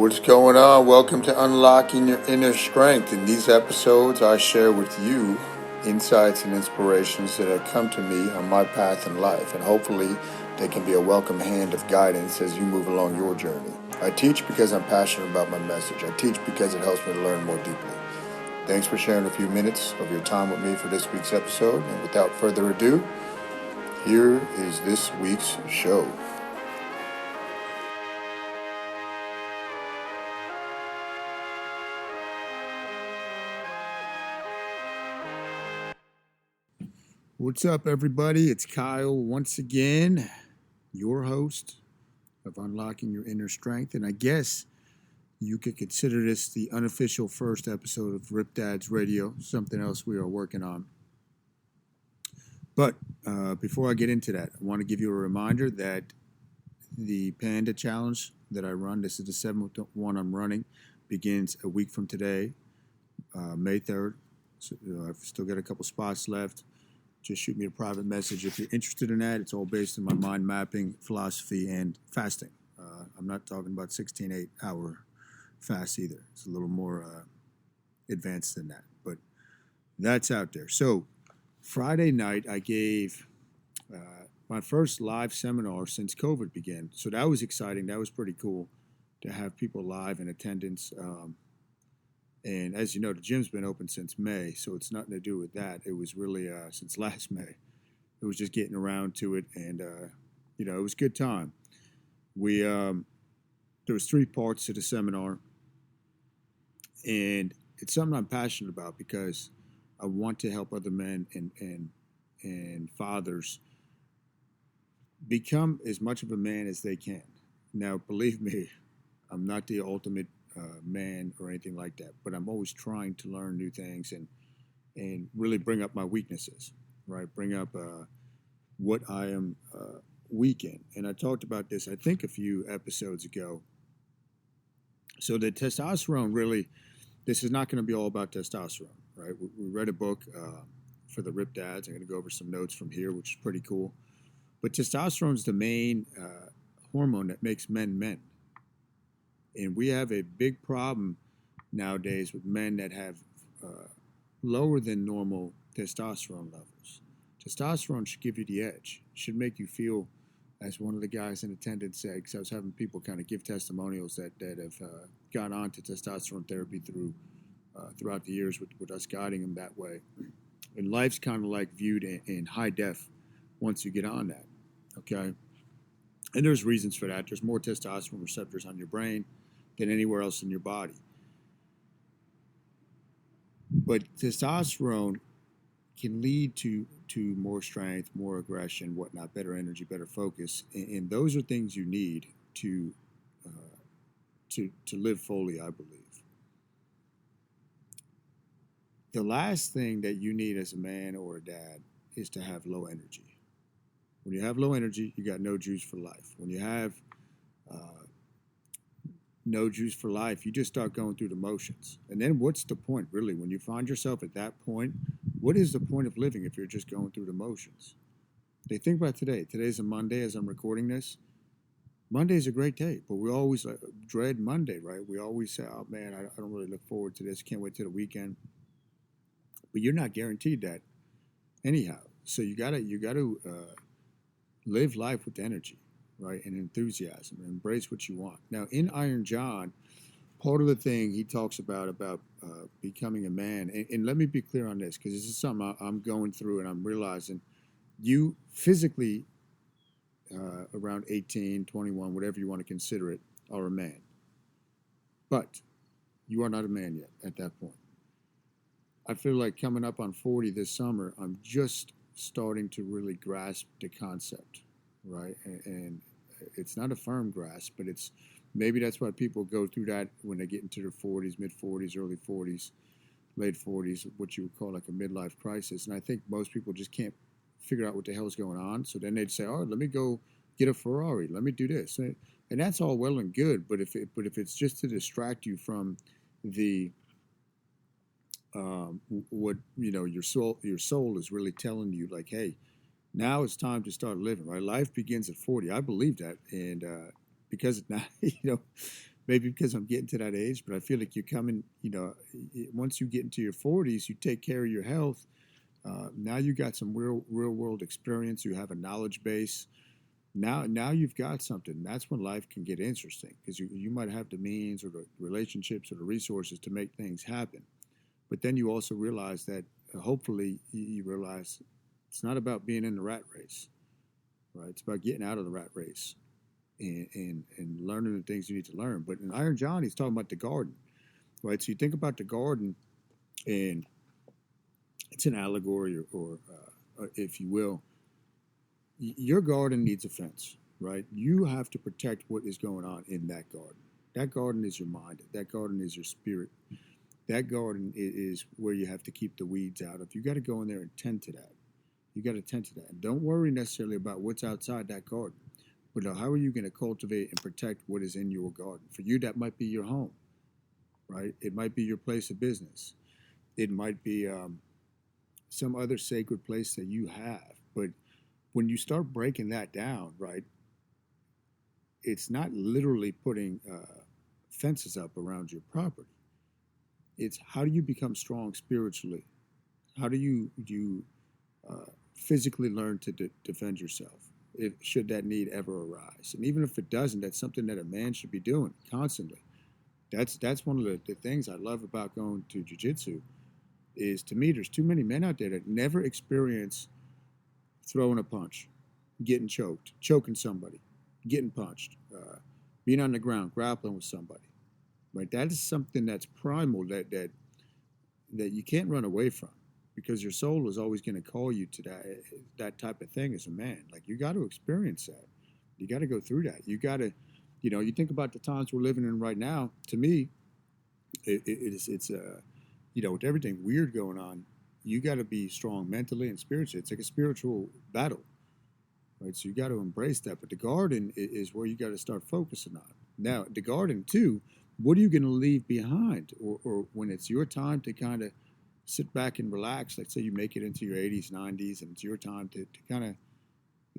What's going on? Welcome to Unlocking Your Inner Strength. In these episodes, I share with you insights and inspirations that have come to me on my path in life, and hopefully they can be a welcome hand of guidance as you move along your journey. I teach because I'm passionate about my message. I teach because it helps me to learn more deeply. Thanks for sharing a few minutes of your time with me for this week's episode, and without further ado, here is this week's show. What's up, everybody? It's Kyle once again, your host of Unlocking Your Inner Strength. And I guess you could consider this the unofficial first episode of Rip Dad's Radio, something else we are working on. But before I get into that, I want to give you a reminder that the Panda Challenge that I run, this is the seventh one I'm running, begins a week from today, May 3rd. So, I've still got a couple spots left. Just shoot me a private message if you're interested in that. It's all based on my mind mapping philosophy and fasting. I'm not talking about 16-8-hour fast either. It's a little more advanced than that, but that's out there. So Friday night, I gave my first live seminar since COVID began. So that was exciting. That was pretty cool to have people live in attendance. And as you know, the gym's been open since May, so it's nothing to do with that. It was really since last May. It was just getting around to it, and it was a good time. There was 3 parts to the seminar, and it's something I'm passionate about because I want to help other men and fathers become as much of a man as they can. Now, believe me, I'm not the ultimate man or anything like that, but I'm always trying to learn new things and really bring up my weaknesses, right? Bring up what I am weak in. And I talked about this, I think, a few episodes ago. So the testosterone really, this is not going to be all about testosterone, right? We read a book for the Rip Dads. I'm going to go over some notes from here, which is pretty cool. But testosterone is the main hormone that makes men men. And we have a big problem nowadays with men that have lower than normal testosterone levels. Testosterone should give you the edge. It should make you feel, as one of the guys in attendance said, because I was having people kind of give testimonials that have gone on to testosterone therapy throughout the years with us guiding them that way. And life's kind of like viewed in high def once you get on that, okay? And there's reasons for that. There's more testosterone receptors on your brain than anywhere else in your body. But testosterone can lead to more strength, more aggression, whatnot, better energy, better focus, and those are things you need to live fully, I believe. The last thing that you need as a man or a dad is to have low energy. When you have low energy, you got no juice for life. When you have no juice for life, you just start going through the motions. And then what's the point, really? When you find yourself at that point, what is the point of living if you're just going through the motions? Think about today. Today's a Monday as I'm recording this. Monday's a great day, but we always dread Monday, right? We always say, oh, man, I don't really look forward to this. Can't wait till the weekend. But you're not guaranteed that anyhow. So you gotta live life with energy, right, and enthusiasm, and embrace what you want. Now, in Iron John, part of the thing he talks about becoming a man, and let me be clear on this, because this is something I'm going through, and I'm realizing you physically, around 18, 21, whatever you want to consider it, are a man. But you are not a man yet at that point. I feel like coming up on 40 this summer, I'm just starting to really grasp the concept, right? And it's not a firm grasp, but it's maybe that's why people go through that when they get into their 40s, mid-40s, early 40s, late 40s, what you would call like a midlife crisis. And I think most people just can't figure out what the hell's going on. So then they'd say, oh, let me go get a Ferrari. Let me do this. And that's all well and good, but if it's just to distract you from the what your soul is really telling you, like, hey, now it's time to start living, right? Life begins at 40. I believe that, and because now, maybe because I'm getting to that age, but I feel like you're coming, once you get into your 40s, you take care of your health. Now you got some real world experience. You have a knowledge base. Now you've got something. That's when life can get interesting because you might have the means or the relationships or the resources to make things happen. But then you also realize that hopefully you realize it's not about being in the rat race, right? It's about getting out of the rat race and learning the things you need to learn. But in Iron John, he's talking about the garden, right? So you think about the garden, and it's an allegory, or if you will, your garden needs a fence, right? You have to protect what is going on in that garden. That garden is your mind. That garden is your spirit. That garden is where you have to keep the weeds out of. You got to go in there and tend to that. You got to tend to that. And don't worry necessarily about what's outside that garden. But how are you going to cultivate and protect what is in your garden? For you, that might be your home, right? It might be your place of business. It might be some other sacred place that you have. But when you start breaking that down, right, it's not literally putting fences up around your property. It's how do you become strong spiritually? How do you physically learn to defend yourself should that need ever arise? And even if it doesn't, that's something that a man should be doing constantly. That's one of the things I love about going to jiu-jitsu is, to me, there's too many men out there that never experience throwing a punch, getting choked, choking somebody, getting punched, being on the ground, grappling with somebody. Right? That is something that's primal that you can't run away from, because your soul is always going to call you to that type of thing as a man. Like, you got to experience that. You got to go through that. You got to, you think about the times we're living in right now. To me, it's with everything weird going on, you got to be strong mentally and spiritually. It's like a spiritual battle, right? So you got to embrace that. But the garden is where you got to start focusing on. Now, the garden too. What are you going to leave behind? Or when it's your time to kind of sit back and relax, let's say you make it into your 80s, 90s, and it's your time to kind of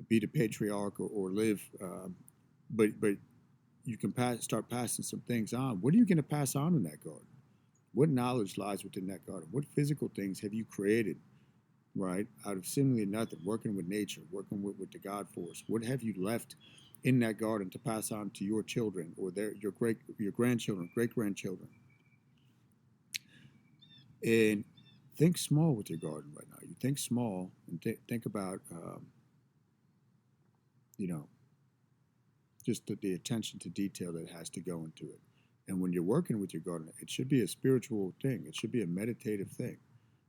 be the patriarch or live, but you can start passing some things on. What are you going to pass on in that garden? What knowledge lies within that garden? What physical things have you created, right, out of seemingly nothing, working with nature, working with the God force? What have you left in that garden to pass on to your children or your grandchildren, great-grandchildren? And think small with your garden right now. You think small and think about, just the attention to detail that has to go into it. And when you're working with your garden, it should be a spiritual thing. It should be a meditative thing.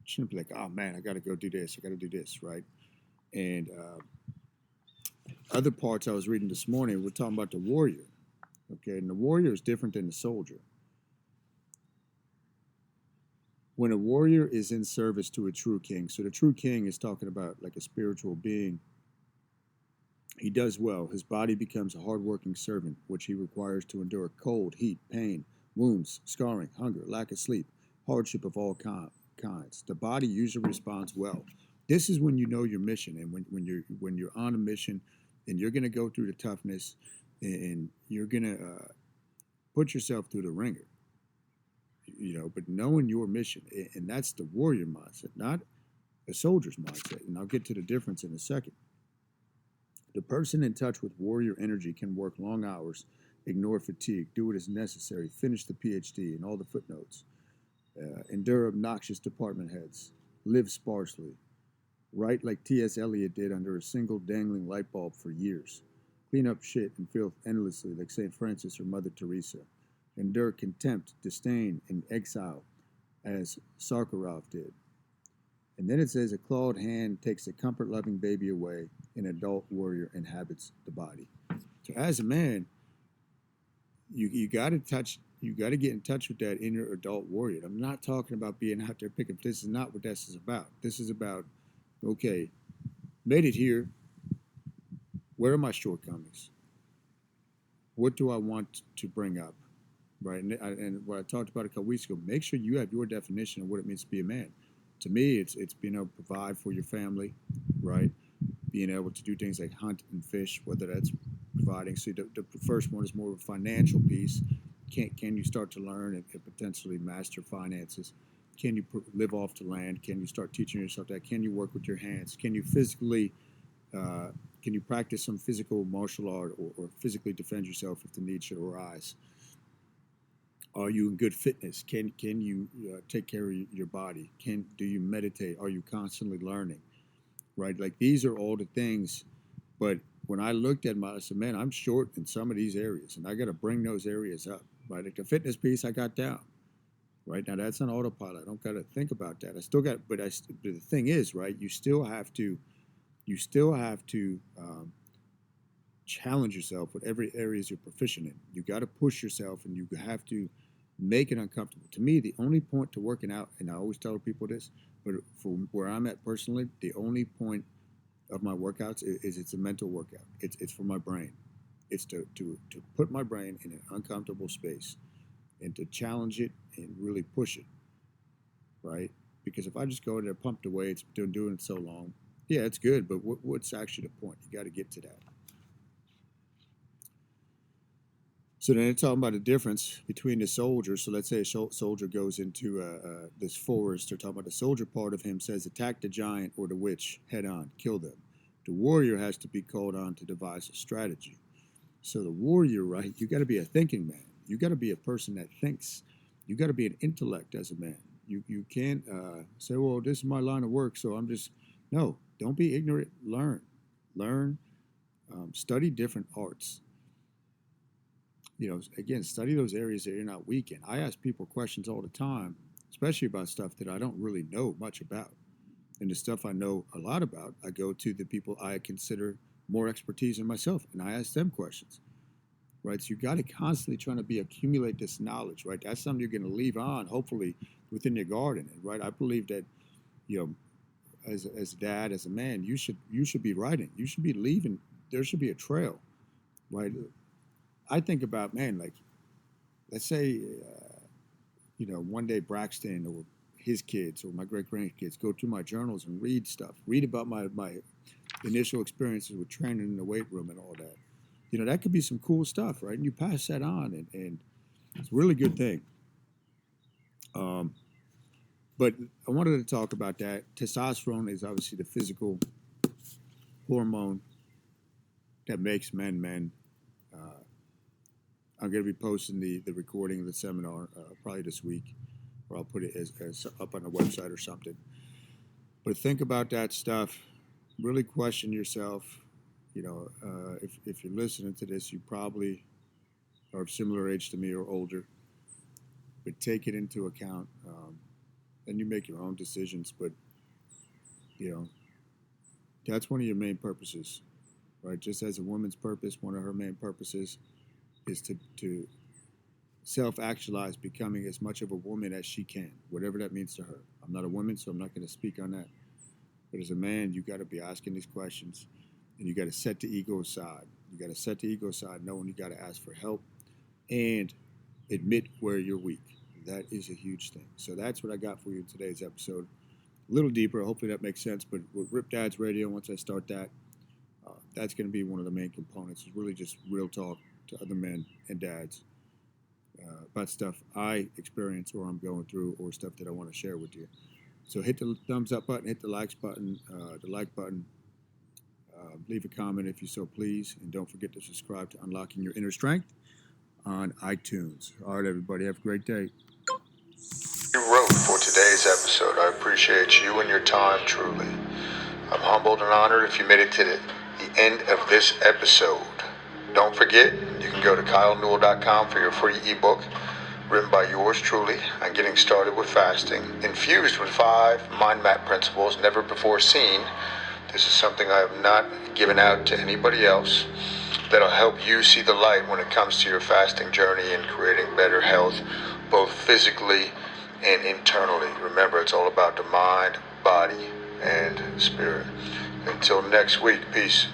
It shouldn't be like, oh man, I got to go do this. I got to do this, right? And other parts I was reading this morning, we're talking about the warrior. Okay, and the warrior is different than the soldier. When a warrior is in service to a true king, so the true king is talking about like a spiritual being, he does well. His body becomes a hardworking servant, which he requires to endure cold, heat, pain, wounds, scarring, hunger, lack of sleep, hardship of all kinds. The body usually responds well. This is when you know your mission, and when you're on a mission, and you're going to go through the toughness, and you're going to put yourself through the ringer. But knowing your mission, and that's the warrior mindset, not a soldier's mindset. And I'll get to the difference in a second. The person in touch with warrior energy can work long hours, ignore fatigue, do what is necessary, finish the PhD and all the footnotes, endure obnoxious department heads, live sparsely, write like T.S. Eliot did under a single dangling light bulb for years, clean up shit and filth endlessly like St. Francis or Mother Teresa, endure contempt, disdain, and exile as Sakharov did. And then it says, a clawed hand takes a comfort-loving baby away, an adult warrior inhabits the body. So as a man, you got to get in touch with that inner adult warrior. I'm not talking about being out there picking. This is not what this is about. This is about, okay, made it here. Where are my shortcomings? What do I want to bring up? Right, and what I talked about a couple weeks ago, make sure you have your definition of what it means to be a man. To me, it's being able to provide for your family, right? Being able to do things like hunt and fish, whether that's providing. So the first one is more of a financial piece, Can you start to learn and potentially master finances? Can you live off the land? Can you start teaching yourself that? Can you work with your hands? Can you physically uh, can you practice some physical martial art, or physically defend yourself if the need should arise? Are you in good fitness? Can you take care of your body? Do you meditate? Are you constantly learning? Right, like these are all the things. But when I looked at I said, man, I'm short in some of these areas, and I got to bring those areas up. Right, like the fitness piece, I got down. Right now, that's on autopilot. I don't got to think about that. I still got, but the thing is, right, you still have to challenge yourself with every areas you're proficient in. You got to push yourself, and you have to make it uncomfortable. To me, the only point to working out, and I always tell people this, but for where I'm at personally, the only point of my workouts is it's a mental workout. It's for my brain. It's to put my brain in an uncomfortable space and to challenge it and really push it, right? Because if I just go in there, pump the weights, been doing it so long, yeah, it's good, but what's actually the point? You got to get to that. So then they're talking about the difference between the soldier. So let's say a soldier goes into this forest. They're talking about the soldier part of him says, attack the giant or the witch head on, kill them. The warrior has to be called on to devise a strategy. So the warrior, right, you got to be a thinking man. You got to be a person that thinks. You got to be an intellect as a man. You can't say, well, this is my line of work, so I'm just, no, don't be ignorant. Learn, study different arts. Again, study those areas that you're not weak in. I ask people questions all the time, especially about stuff that I don't really know much about. And the stuff I know a lot about, I go to the people I consider more expertise in myself, and I ask them questions, right? So you got to constantly trying to accumulate this knowledge, right? That's something you're going to leave on, hopefully, within your garden, right? I believe that, as a dad, as a man, you should be writing. You should be leaving. There should be a trail, right? I think about, man, like, let's say, one day Braxton or his kids or my great-grandkids go through my journals and read stuff, read about my initial experiences with training in the weight room and all that. That could be some cool stuff, right? And you pass that on, and it's a really good thing. But I wanted to talk about that. Testosterone is obviously the physical hormone that makes men men. I'm going to be posting the recording of the seminar probably this week, or I'll put it as up on the website or something. But think about that stuff. Really question yourself. If you're listening to this, you probably are of similar age to me or older. But take it into account. And you make your own decisions. But, that's one of your main purposes, right? Just as a woman's purpose, one of her main purposes is to self-actualize, becoming as much of a woman as she can, whatever that means to her. I'm not a woman, so I'm not going to speak on that. But as a man, you got to be asking these questions, and you got to set the ego aside. You got to set the ego aside, knowing you got to ask for help and admit where you're weak. That is a huge thing. So that's what I got for you in today's episode. A little deeper. Hopefully that makes sense. But with Rip Dad's Radio, once I start that, that's going to be one of the main components. It's really just real talk to other men and dads about stuff I experience or I'm going through, or stuff that I want to share with you. So hit the thumbs up button, hit the likes button, leave a comment if you so please, and don't forget to subscribe to Unlocking Your Inner Strength on iTunes. All right, everybody, have a great day. You wrote for today's episode. I appreciate you and your time, truly. I'm humbled and honored if you made it to the end of this episode. Don't forget, you can go to kylenewell.com for your free ebook written by yours truly on getting started with fasting, infused with 5 mind map principles never before seen. This is something I have not given out to anybody else that'll help you see the light when it comes to your fasting journey and creating better health, both physically and internally. Remember, it's all about the mind, body, and spirit. Until next week, peace.